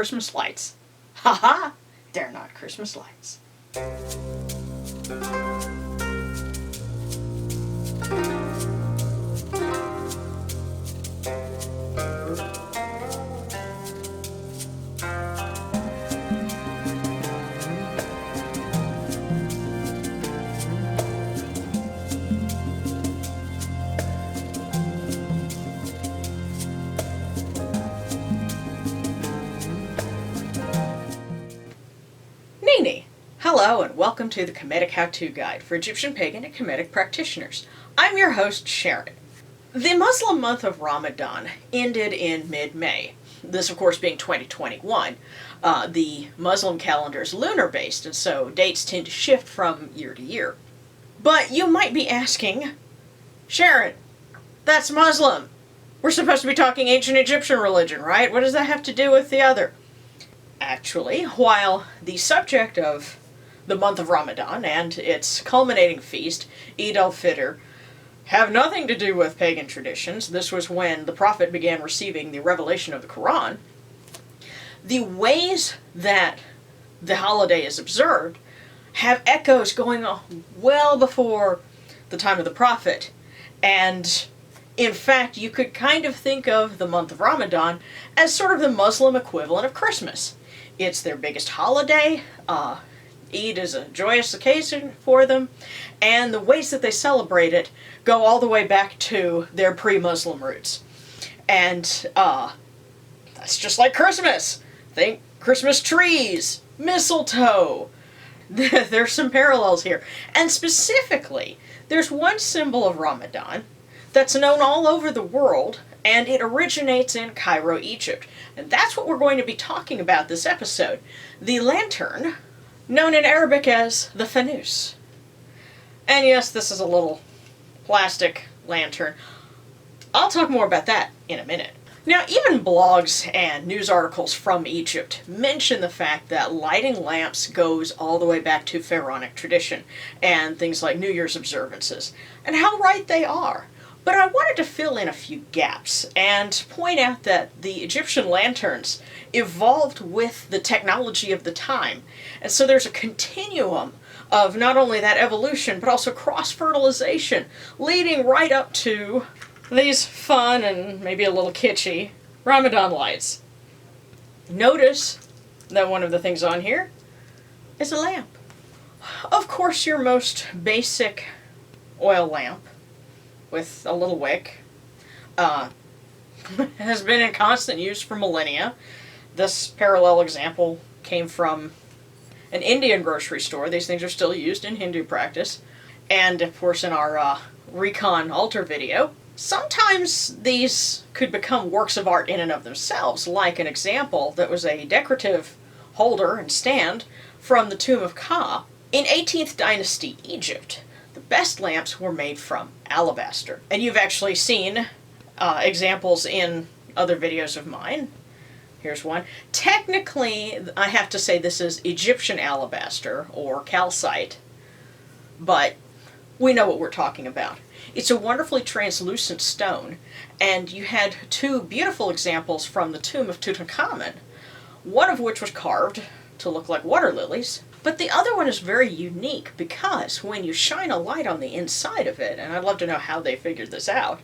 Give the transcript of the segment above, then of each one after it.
Christmas lights. Haha! They're not Christmas lights. Nini! Hello and welcome to the Kemetic How-To Guide for Egyptian Pagan and Kemetic practitioners. I'm your host, Sharon. The Muslim month of Ramadan ended in mid-May. This, of course, being 2021. The Muslim calendar is lunar-based, and so dates tend to shift from year to year. But you might be asking, Sharon, that's Muslim. We're supposed to be talking ancient Egyptian religion, right? What does that have to do with the other? Actually, while the subject of the month of Ramadan and its culminating feast, Eid al-Fitr, have nothing to do with pagan traditions, this was when the Prophet began receiving the revelation of the Quran, the ways that the holiday is observed have echoes going on well before the time of the Prophet. And in fact, you could kind of think of the month of Ramadan as sort of the Muslim equivalent of Christmas. It's their biggest holiday. Eid is a joyous occasion for them, and the ways that they celebrate it go all the way back to their pre-Muslim roots. And that's just like Christmas. Think Christmas trees, mistletoe. There's some parallels here. And specifically, there's one symbol of Ramadan that's known all over the world, and it originates in Cairo, Egypt. And that's what we're going to be talking about this episode. The lantern, known in Arabic as the fanous. And yes, this is a little plastic lantern. I'll talk more about that in a minute. Now, even blogs and news articles from Egypt mention the fact that lighting lamps goes all the way back to pharaonic tradition and things like New Year's observances, and how right they are. But I wanted to fill in a few gaps and point out that the Egyptian lanterns evolved with the technology of the time. And so there's a continuum of not only that evolution, but also cross-fertilization, leading right up to these fun and maybe a little kitschy Ramadan lights. Notice that one of the things on here is a lamp. Of course, your most basic oil lamp with a little wick, has been in constant use for millennia. This parallel example came from an Indian grocery store. These things are still used in Hindu practice. And, of course, in our Recon altar video, sometimes these could become works of art in and of themselves, like an example that was a decorative holder and stand from the tomb of Ka in 18th dynasty Egypt. The best lamps were made from alabaster. And you've actually seen examples in other videos of mine. Here's one. Technically, I have to say this is Egyptian alabaster, or calcite, but we know what we're talking about. It's a wonderfully translucent stone, and you had two beautiful examples from the tomb of Tutankhamun, one of which was carved to look like water lilies. But the other one is very unique because when you shine a light on the inside of it, and I'd love to know how they figured this out,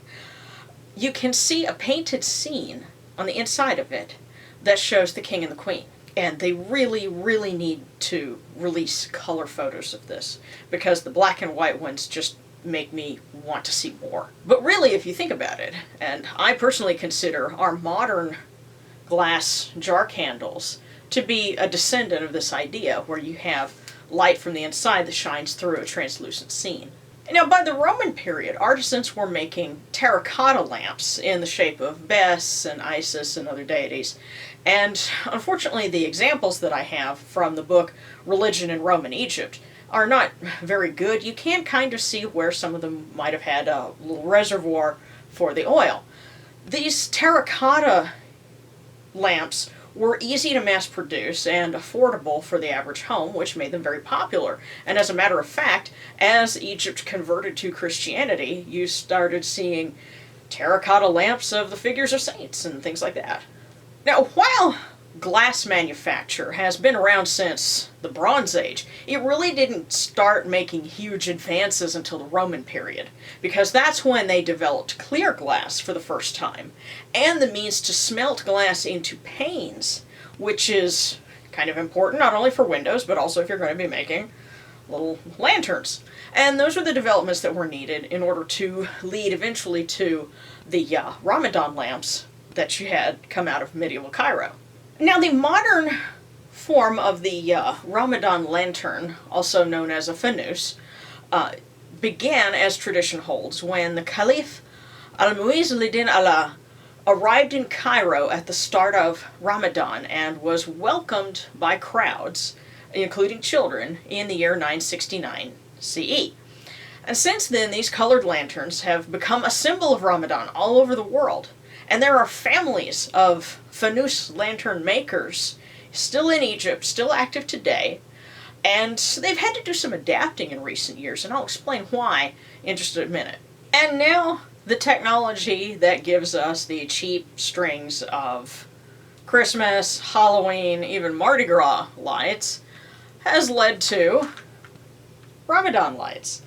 you can see a painted scene on the inside of it that shows the king and the queen. And they really, really need to release color photos of this because the black and white ones just make me want to see more. But really, if you think about it, and I personally consider our modern glass jar candles to be a descendant of this idea, where you have light from the inside that shines through a translucent scene. Now, by the Roman period, artisans were making terracotta lamps in the shape of Bes and Isis and other deities. And unfortunately, the examples that I have from the book Religion in Roman Egypt are not very good. You can kind of see where some of them might have had a little reservoir for the oil. These terracotta lamps were easy to mass produce and affordable for the average home, which made them very popular. And as a matter of fact, as Egypt converted to Christianity, you started seeing terracotta lamps of the figures of saints and things like that. Now, while glass manufacture has been around since the Bronze Age, it really didn't start making huge advances until the Roman period, because that's when they developed clear glass for the first time, and the means to smelt glass into panes, which is kind of important not only for windows, but also if you're going to be making little lanterns. And those were the developments that were needed in order to lead eventually to the Ramadan lamps that you had come out of medieval Cairo. Now, the modern form of the Ramadan lantern, also known as a fanous, began, as tradition holds, when the Caliph al-Mu'izz Allah arrived in Cairo at the start of Ramadan and was welcomed by crowds, including children, in the year 969 CE. And since then, these colored lanterns have become a symbol of Ramadan all over the world. And there are families of fanous lantern makers still in Egypt, still active today, and they've had to do some adapting in recent years, and I'll explain why in just a minute. And now, the technology that gives us the cheap strings of Christmas, Halloween, even Mardi Gras lights has led to Ramadan lights.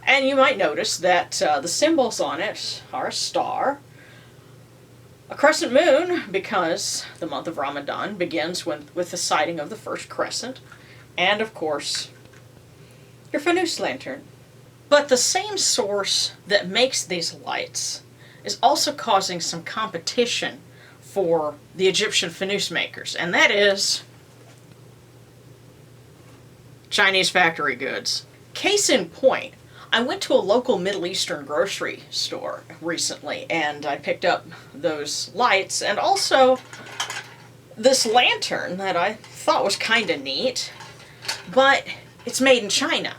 And you might notice that the symbols on it are a star, a crescent moon, because the month of Ramadan begins with the sighting of the first crescent, and of course, your fanous lantern. But the same source that makes these lights is also causing some competition for the Egyptian fanous makers, and that is Chinese factory goods. Case in point, I went to a local Middle Eastern grocery store recently, and I picked up those lights and also this lantern that I thought was kind of neat, but it's made in China.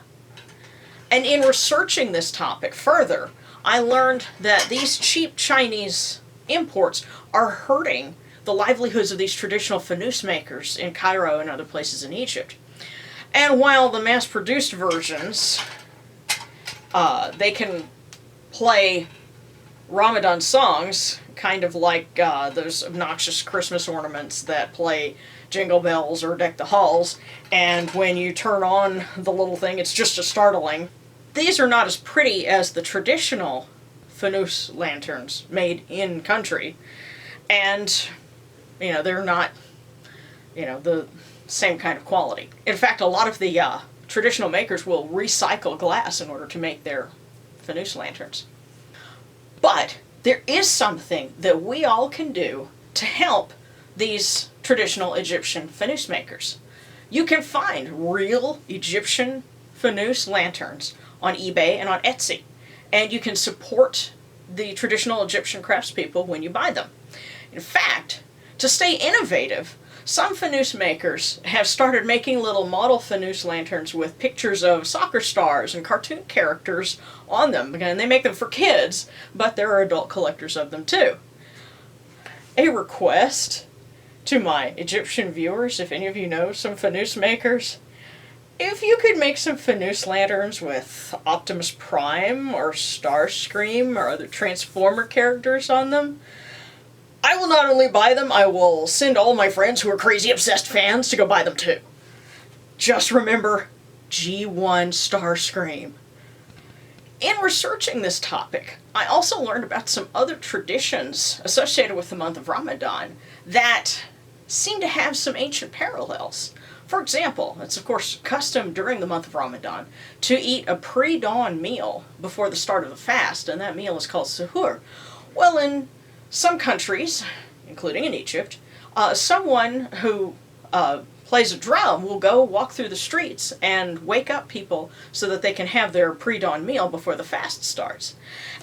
And in researching this topic further, I learned that these cheap Chinese imports are hurting the livelihoods of these traditional fanous makers in Cairo and other places in Egypt. And while the mass-produced versions, they can play Ramadan songs, kind of like those obnoxious Christmas ornaments that play Jingle Bells or Deck the Halls, and when you turn on the little thing, it's just as startling. These are not as pretty as the traditional fanous lanterns made in country, and, they're not, the same kind of quality. In fact, a lot of the traditional makers will recycle glass in order to make their fanous lanterns. But there is something that we all can do to help these traditional Egyptian fanous makers. You can find real Egyptian fanous lanterns on eBay and on Etsy, and you can support the traditional Egyptian craftspeople when you buy them. In fact, to stay innovative, some fanous makers have started making little model fanous lanterns with pictures of soccer stars and cartoon characters on them. Again, they make them for kids, but there are adult collectors of them too. A request to my Egyptian viewers, if any of you know some fanous makers, if you could make some fanous lanterns with Optimus Prime or Starscream or other Transformer characters on them, I will not only buy them, I will send all my friends who are crazy obsessed fans to go buy them too. Just remember, G1 Starscream. In researching this topic, I also learned about some other traditions associated with the month of Ramadan that seem to have some ancient parallels. For example, it's of course custom during the month of Ramadan to eat a pre-dawn meal before the start of the fast, and that meal is called suhoor. Well, in some countries, including in Egypt, someone who plays a drum will go walk through the streets and wake up people so that they can have their pre-dawn meal before the fast starts.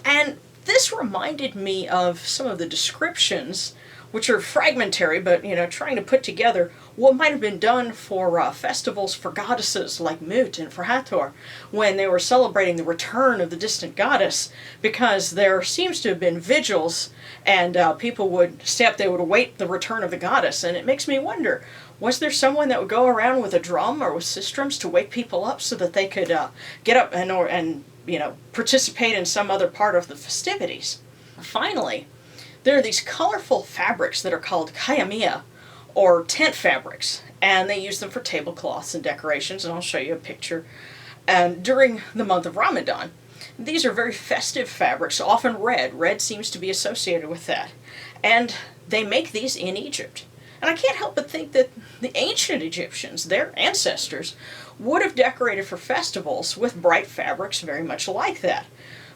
And this reminded me of some of the descriptions, which are fragmentary, but, trying to put together what might have been done for festivals for goddesses like Mut and for Hathor, when they were celebrating the return of the distant goddess, because there seems to have been vigils, and people would they would await the return of the goddess, and it makes me wonder, was there someone that would go around with a drum or with sistrums to wake people up so that they could get up and participate in some other part of the festivities? Finally, there are these colorful fabrics that are called Chiamia, or tent fabrics, and they use them for tablecloths and decorations, and I'll show you a picture. And during the month of Ramadan, these are very festive fabrics, often red. Red seems to be associated with that. And they make these in Egypt. And I can't help but think that the ancient Egyptians, their ancestors, would have decorated for festivals with bright fabrics very much like that.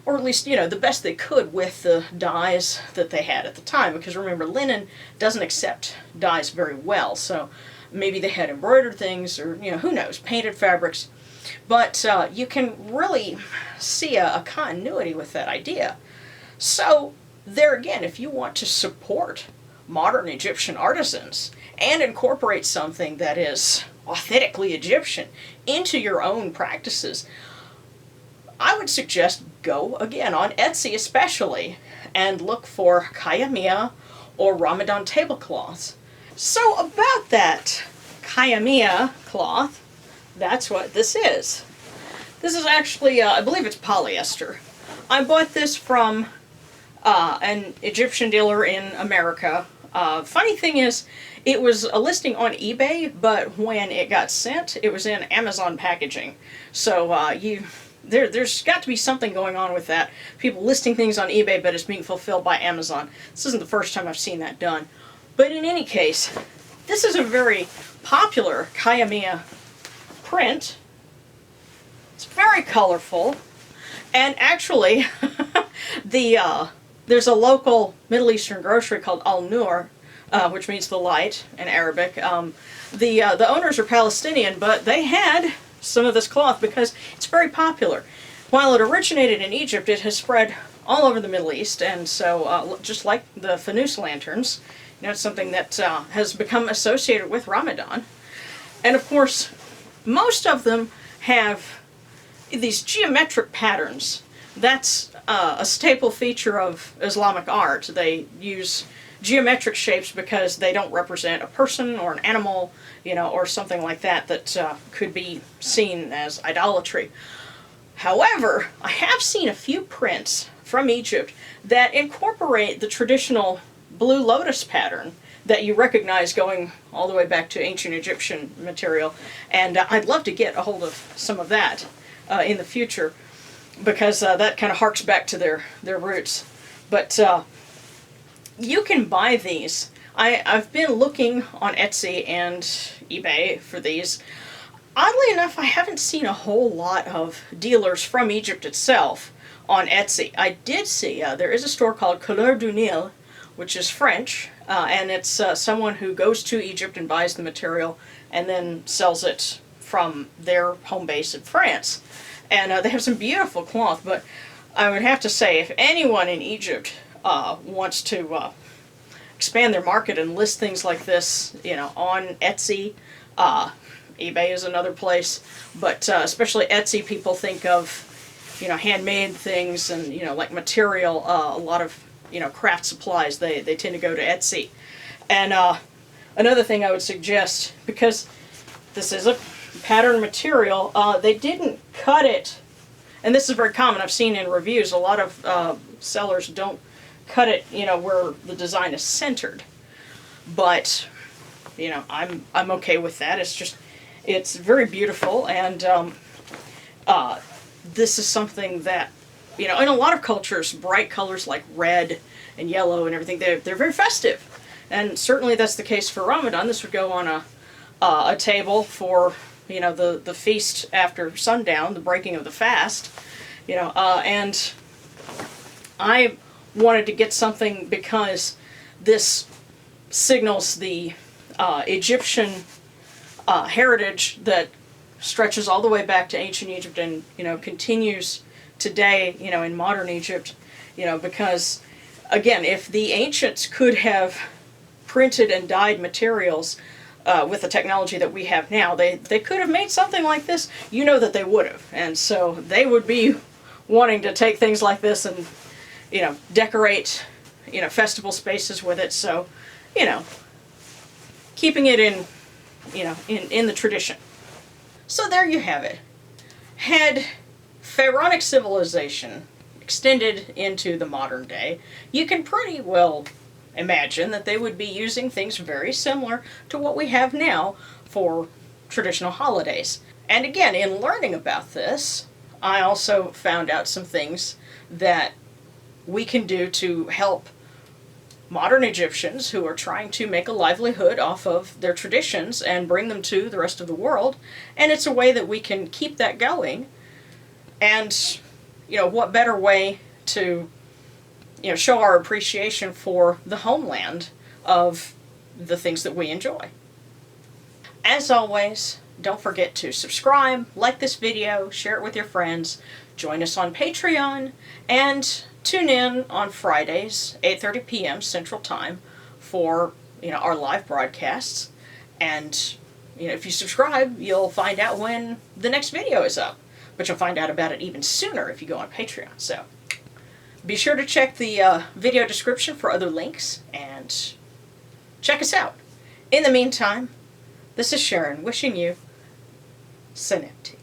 Or at least, the best they could with the dyes that they had at the time. Because remember, linen doesn't accept dyes very well. So maybe they had embroidered things, or, who knows, painted fabrics. But you can really see a continuity with that idea. So there again, if you want to support modern Egyptian artisans and incorporate something that is authentically Egyptian into your own practices, I would suggest go again on Etsy especially and look for Chiamia or Ramadan tablecloths. So about that Chiamia cloth, that's what this is. This is actually, I believe it's polyester. I bought this from an Egyptian dealer in America. Funny thing is, it was a listing on eBay, but when it got sent, it was in Amazon packaging. So there's got to be something going on with that. People listing things on eBay, but it's being fulfilled by Amazon. This isn't the first time I've seen that done. But in any case, this is a very popular Chiamia print. It's very colorful, and actually there's a local Middle Eastern grocery called Al Noor, which means the light in Arabic. The owners are Palestinian, but they had some of this cloth because it's very popular. While it originated in Egypt, it has spread all over the Middle East, and so just like the fanous lanterns, it's something that has become associated with Ramadan. And of course, most of them have these geometric patterns. That's a staple feature of Islamic art. They use geometric shapes because they don't represent a person or an animal, or something like that could be seen as idolatry. However, I have seen a few prints from Egypt that incorporate the traditional blue lotus pattern that you recognize going all the way back to ancient Egyptian material, and I'd love to get a hold of some of that in the future, because that kind of harks back to their roots. But you can buy these. I've been looking on Etsy and eBay for these. Oddly enough, I haven't seen a whole lot of dealers from Egypt itself on Etsy. I did see, there is a store called Couleur du Nil, which is French, and it's someone who goes to Egypt and buys the material and then sells it from their home base in France. And they have some beautiful cloth, but I would have to say, if anyone in Egypt wants to expand their market and list things like this, on Etsy, eBay is another place, but especially Etsy, people think of, handmade things and, like material, a lot of, craft supplies, they tend to go to Etsy. And another thing I would suggest, because this is a pattern material, they didn't cut it, and this is very common, I've seen in reviews, a lot of sellers don't cut it, where the design is centered. But, I'm okay with that. It's very beautiful, and this is something that, in a lot of cultures, bright colors like red and yellow and everything, they're very festive. And certainly that's the case for Ramadan. This would go on a table for, the feast after sundown, the breaking of the fast, and I wanted to get something because this signals the Egyptian heritage that stretches all the way back to ancient Egypt and, continues today, in modern Egypt, because, again, if the ancients could have printed and dyed materials with the technology that we have now, they could have made something like this, that they would have. And so they would be wanting to take things like this and, decorate, festival spaces with it. So, keeping it in, in the tradition. So there you have it. Had Pharaonic civilization extended into the modern day, you can pretty well imagine that they would be using things very similar to what we have now for traditional holidays. And again, in learning about this, I also found out some things that we can do to help modern Egyptians who are trying to make a livelihood off of their traditions and bring them to the rest of the world. And it's a way that we can keep that going. And, what better way to, show our appreciation for the homeland of the things that we enjoy. As always, don't forget to subscribe, like this video, share it with your friends, join us on Patreon, and tune in on Fridays, 8:30 p.m. Central Time for, our live broadcasts. And, if you subscribe, you'll find out when the next video is up. But you'll find out about it even sooner if you go on Patreon. So be sure to check the video description for other links and check us out. In the meantime, this is Sharon wishing you Sanepti.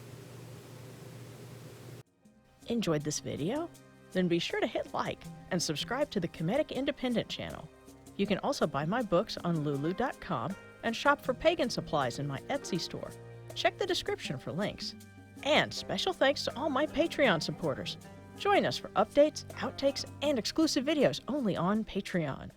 Enjoyed this video? Then be sure to hit like and subscribe to the Kemetic Independent channel. You can also buy my books on lulu.com and shop for pagan supplies in my Etsy store. Check the description for links. And special thanks to all my Patreon supporters. Join us for updates, outtakes, and exclusive videos only on Patreon.